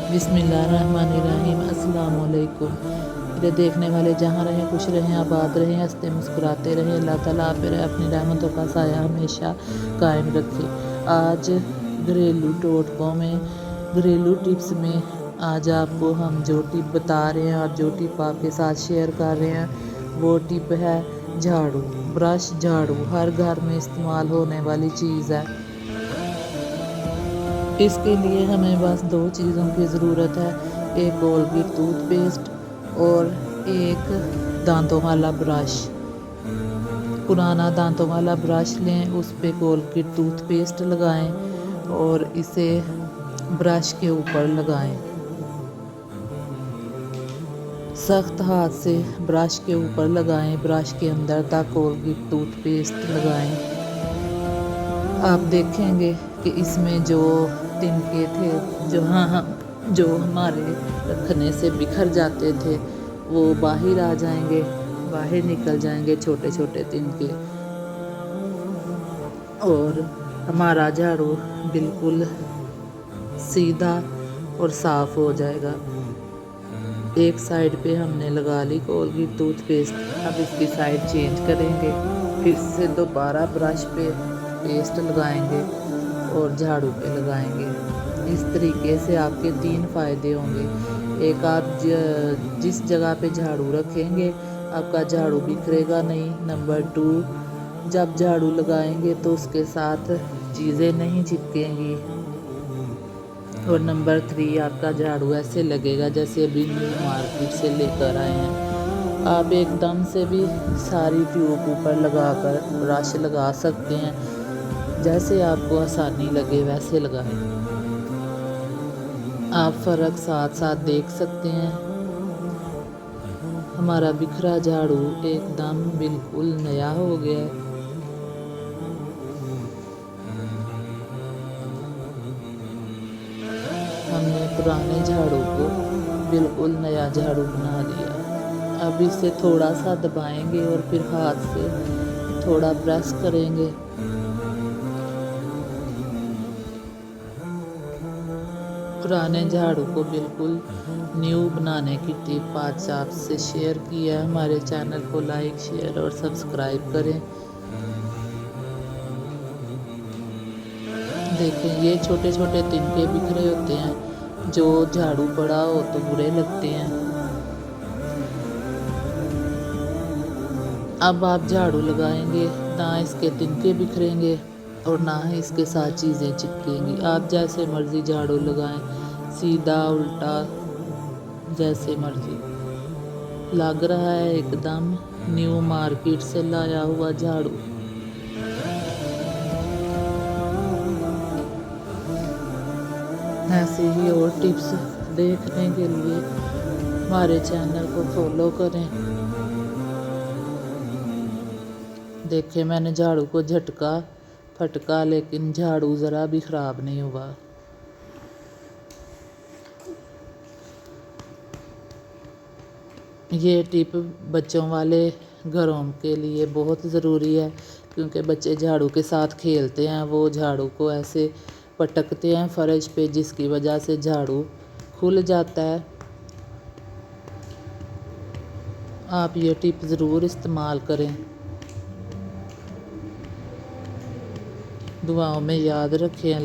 बिस्मिल्लाहिर्रहमानिर्रहीम। अस्सलाम वालेकुम। मेरे देखने वाले जहाँ रहें खुश रहें, आबाद रहें, हंसते मुस्कुराते रहें। अल्लाह ताला आप पर अपनी रहमतों का साया हमेशा कायम रखे। आज घरेलू टोटकों में, घरेलू टिप्स में आज आपको हम जो टिप बता रहे हैं और जो टिप आपके साथ शेयर कर रहे हैं वो टिप है झाड़ू। ब्रश झाड़ू हर घर में इस्तेमाल होने वाली चीज़ है। इसके लिए हमें बस दो चीज़ों की ज़रूरत है, एक कोलगेट टूथपेस्ट और एक दांतों वाला ब्रश। पुराना दांतों वाला ब्रश लें, उस पे कोलगेट टूथपेस्ट लगाएं और इसे ब्रश के ऊपर लगाएं। सख्त हाथ से ब्रश के ऊपर लगाएं, ब्रश के अंदर तक कोलगेट टूथपेस्ट लगाएं। आप देखेंगे कि इसमें जो तिनके थे, जो हमारे रखने से बिखर जाते थे, वो बाहर आ जाएंगे, बाहर निकल जाएंगे छोटे छोटे तिनके, और हमारा झाड़ू बिल्कुल सीधा और साफ हो जाएगा। एक साइड पे हमने लगा ली कोलगेट टूथपेस्ट, अब इसकी साइड चेंज करेंगे, फिर से दोबारा ब्रश पे पेस्ट लगाएंगे और झाड़ू पे लगाएंगे। इस तरीके से आपके 3 फ़ायदे होंगे। एक, आप जिस जगह पे झाड़ू रखेंगे आपका झाड़ू बिखरेगा नहीं। नंबर 2, जब झाड़ू लगाएंगे तो उसके साथ चीज़ें नहीं चिपकेंगी। और नंबर 3, आपका झाड़ू ऐसे लगेगा जैसे अभी न्यू मार्केट से लेकर आए हैं। आप एकदम से भी सारी ट्यूब ऊपर लगाकर ब्रश लगा सकते हैं, जैसे आपको आसानी लगे वैसे लगाएं। आप फ़र्क साथ साथ देख सकते हैं। हमारा बिखरा झाड़ू एकदम बिल्कुल नया हो गया है। हमने पुराने झाड़ू को बिल्कुल नया झाड़ू बना दिया। अब इसे थोड़ा सा दबाएंगे और फिर हाथ से थोड़ा प्रेस करेंगे। पुराने झाड़ू को बिल्कुल न्यू बनाने की टिप आज आपसे शेयर की है। हमारे चैनल को लाइक, शेयर और सब्सक्राइब करें। देखें, ये छोटे छोटे तिनके बिखरे होते हैं, जो झाड़ू पड़ा हो तो बुरे लगते हैं। अब आप झाड़ू लगाएंगे, ना इसके तिनके बिखरेंगे और ना ही इसके साथ चीज़ें चिपकेंगी। आप जैसे मर्ज़ी झाड़ू लगाएं, सीधा उल्टा, जैसे मर्ज़ी। लग रहा है एकदम न्यू मार्केट से लाया हुआ झाड़ू। ऐसे ही और टिप्स देखने के लिए हमारे चैनल को फॉलो करें। देखें, मैंने झाड़ू को झटका फटका, लेकिन झाड़ू ज़रा भी ख़राब नहीं हुआ। ये टिप बच्चों वाले घरों के लिए बहुत ज़रूरी है, क्योंकि बच्चे झाड़ू के साथ खेलते हैं, वो झाड़ू को ऐसे पटकते हैं फर्श पे, जिसकी वजह से झाड़ू खुल जाता है। आप ये टिप ज़रूर इस्तेमाल करें। दुआओं में याद रखें।